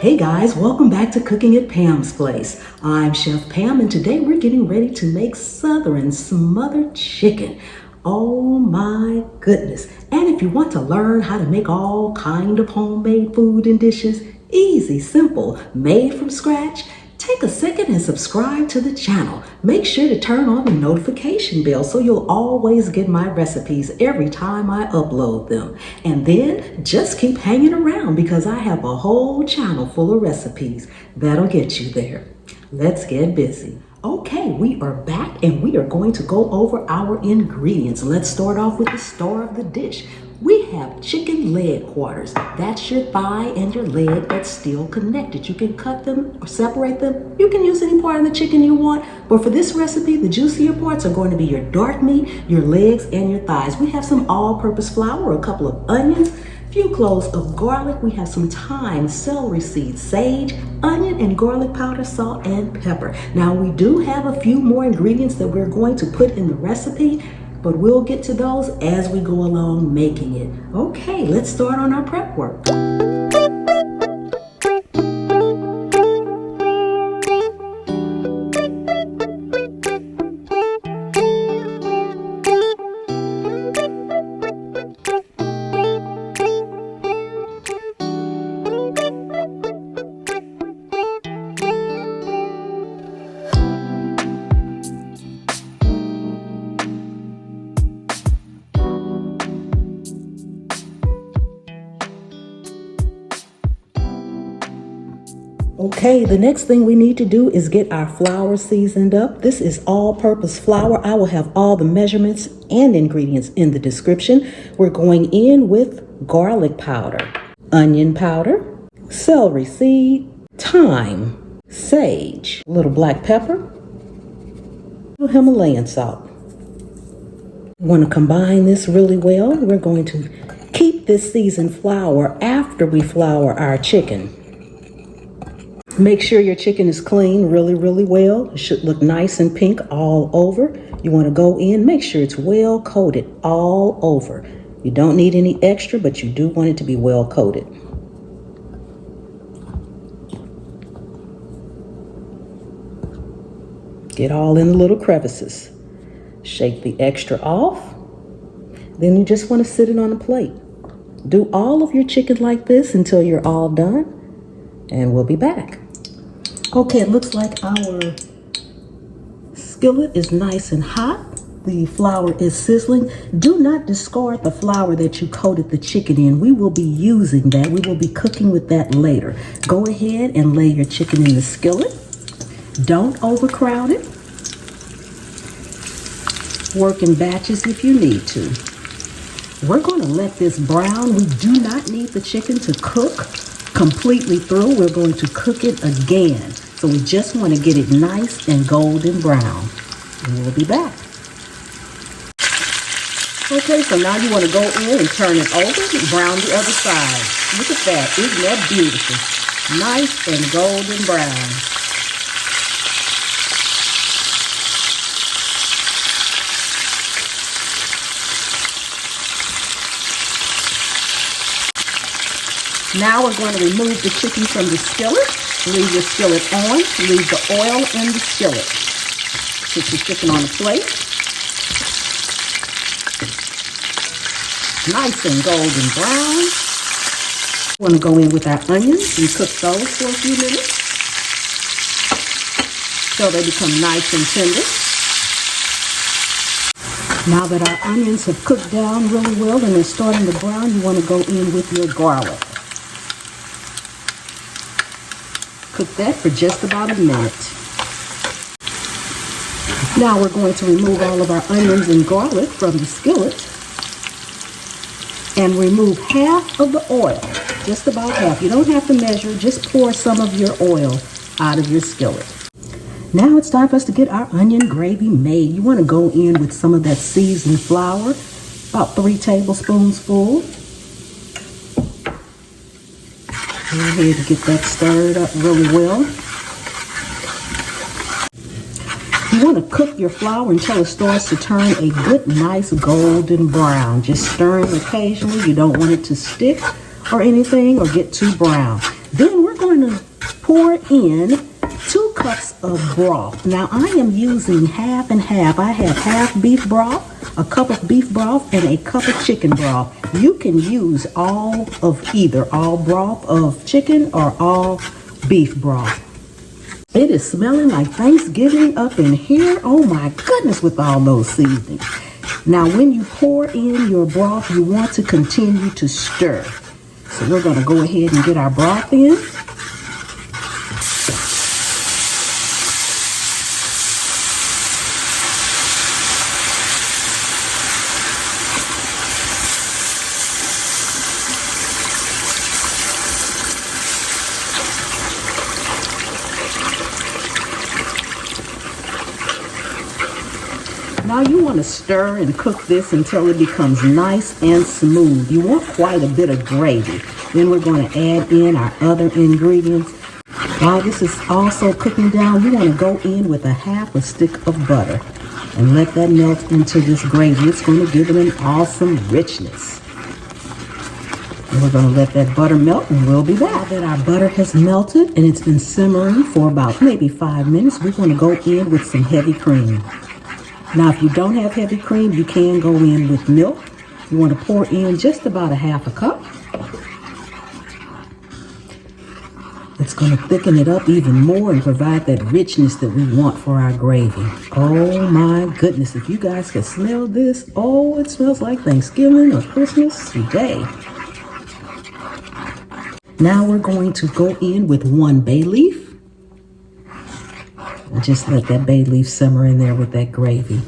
Hey guys, welcome back to Cooking at Pam's Place. I'm Chef Pam and today we're getting ready to make Southern smothered chicken. Oh my goodness. And if you want to learn how to make all kind of homemade food and dishes, easy, simple, made from scratch, take a second and subscribe to the channel. Make sure to turn on the notification bell so you'll always get my recipes every time I upload them. And then just keep hanging around because I have a whole channel full of recipes that'll get you there. Let's get busy. Okay, we are back and we are going to go over our ingredients. Let's start off with the star of the dish. We have chicken leg quarters. That's your thigh and your leg that's still connected. You can cut them or separate them. You can use any part of the chicken you want, but for this recipe, the juicier parts are going to be your dark meat, your legs, and your thighs. We have some all-purpose flour, a couple of onions, a few cloves of garlic. We have some thyme, celery seeds, sage, onion and garlic powder, salt, and pepper. Now, we do have a few more ingredients that we're going to put in the recipe, but we'll get to those as we go along making it. Okay, let's start on our prep work. Okay, the next thing we need to do is get our flour seasoned up. This is all-purpose flour. I will have all the measurements and ingredients in the description. We're going in with garlic powder, onion powder, celery seed, thyme, sage, a little black pepper, a little Himalayan salt. We want to combine this really well. We're going to keep this seasoned flour after we flour our chicken. Make sure your chicken is clean really well. It should look nice and pink all over. You want to go in, make sure it's well coated all over. You don't need any extra, but you do want it to be well coated. Get all in the little crevices. Shake the extra off. Then you just want to sit it on a plate. Do all of your chicken like this until you're all done, and we'll be back. Okay, it looks like our skillet is nice and hot. The flour is sizzling. Do not discard the flour that you coated the chicken in. We will be using that. We will be cooking with that later. Go ahead and lay your chicken in the skillet. Don't overcrowd it. Work in batches if you need to. We're going to let this brown. We do not need the chicken to cook completely through. We're going to cook it again. So we just want to get it nice and golden brown. And we'll be back. Okay, so now you want to go in and turn it over and brown the other side. Look at that. Isn't that beautiful? Nice and golden brown. Now we're going to remove the chicken from the skillet. Leave your skillet on. Leave the oil in the skillet. Put your chicken on a plate. Nice and golden brown. We want to go in with our onions and cook those for a few minutes so they become nice and tender. Now that our onions have cooked down really well and they're starting to brown, you want to go in with your garlic. Cook that for just about a minute. Now we're going to remove all of our onions and garlic from the skillet and remove half of the oil, just about half. You don't have to measure, just pour some of your oil out of your skillet. Now it's time for us to get our onion gravy made. You want to go in with some of that seasoned flour, about 3 tablespoons full. Go ahead and get that stirred up really well. You want to cook your flour until it starts to turn a good, nice golden brown. Just stirring occasionally. You don't want it to stick or anything or get too brown. Then we're going going to pour in 2 cups of broth. Now I am using half and half. I have half beef broth, a cup of beef broth, and a cup of chicken broth. You can use all of either, all broth of chicken or all beef broth. It is smelling like Thanksgiving up in here. Oh my goodness, with all those seasonings. Now when you pour in your broth, you want to continue to stir. So we're going to go ahead and get our broth in. Now you want to stir and cook this until it becomes nice and smooth. You want quite a bit of gravy. Then we're going to add in our other ingredients. While this is also cooking down, you want to go in with a half a stick of butter and let that melt into this gravy. It's going to give it an awesome richness. And we're going to let that butter melt and we'll be back. Now that our butter has melted and it's been simmering for about maybe 5 minutes, we're going to go in with some heavy cream. Now, if you don't have heavy cream, you can go in with milk. You want to pour in just about a half a cup. It's going to thicken it up even more and provide that richness that we want for our gravy. Oh my goodness, if you guys can smell this, oh, it smells like Thanksgiving or Christmas today. Now we're going to go in with 1 bay leaf. And just let that bay leaf simmer in there with that gravy.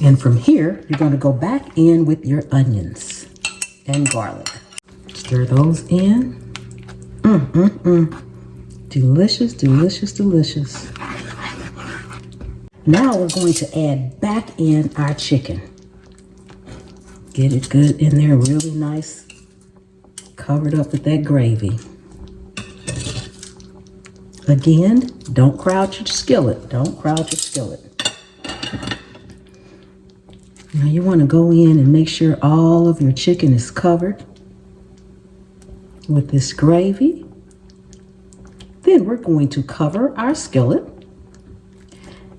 And from here, you're going to go back in with your onions and garlic. Stir those in. Delicious, delicious, delicious. Now we're going to add back in our chicken. Get it good in there, really nice, covered up with that gravy. Again, don't crowd your skillet. Don't crowd your skillet. Now you want to go in and make sure all of your chicken is covered with this gravy. Then we're going to cover our skillet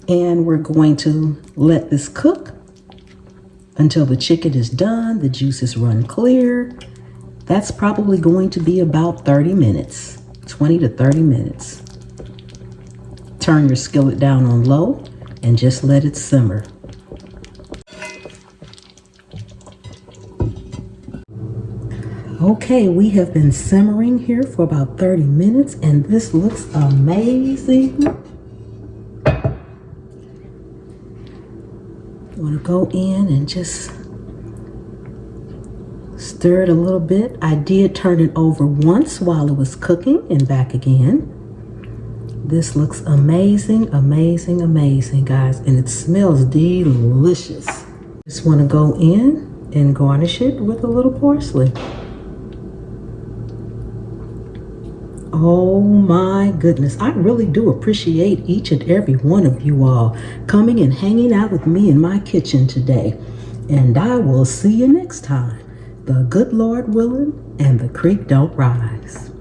and we're going to let this cook until the chicken is done, the juices run clear. That's probably going to be about 30 minutes, 20 to 30 minutes. Turn your skillet down on low and just let it simmer. Okay, we have been simmering here for about 30 minutes and this looks amazing. You want to go in and just stir it a little bit. I did turn it over once while it was cooking and back again. This looks amazing, amazing, amazing, guys, and it smells delicious. Just want to go in and garnish it with a little parsley. Oh my goodness, I really do appreciate each and every one of you all coming and hanging out with me in my kitchen today. And I will see you next time. The good Lord willing and the creek don't rise.